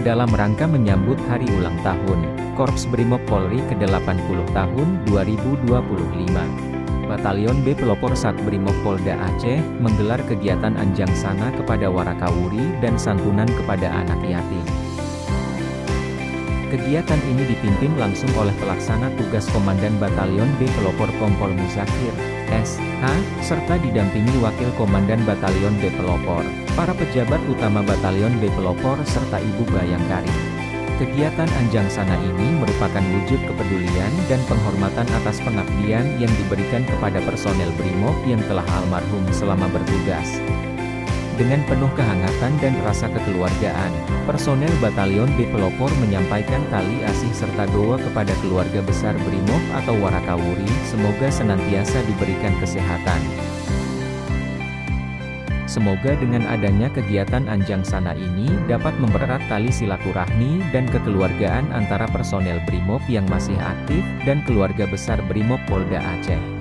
dalam rangka menyambut hari ulang tahun Korps Brimob Polri ke-80 tahun 2025. Batalion B Pelopor 1 Brimob Polda Aceh menggelar kegiatan Anjang Sana kepada Warakawuri dan santunan kepada anak yatim. Kegiatan ini dipimpin langsung oleh pelaksana tugas Komandan Batalion B Pelopor Kompol Muzakir, S.H., serta didampingi Wakil Komandan Batalion B Pelopor, para pejabat utama Batalion B Pelopor serta Ibu Bayangkari. Kegiatan Anjang Sana ini merupakan wujud kepedulian dan penghormatan atas pengabdian yang diberikan kepada personel Brimob yang telah almarhum selama bertugas. Dengan penuh kehangatan dan rasa kekeluargaan, personel Batalion B Pelopor menyampaikan tali asih serta doa kepada keluarga besar Brimob atau Warakawuri, semoga senantiasa diberikan kesehatan. Semoga dengan adanya kegiatan Anjang Sana ini dapat mempererat tali silaturahmi dan kekeluargaan antara personel Brimob yang masih aktif dan keluarga besar Brimob Polda Aceh.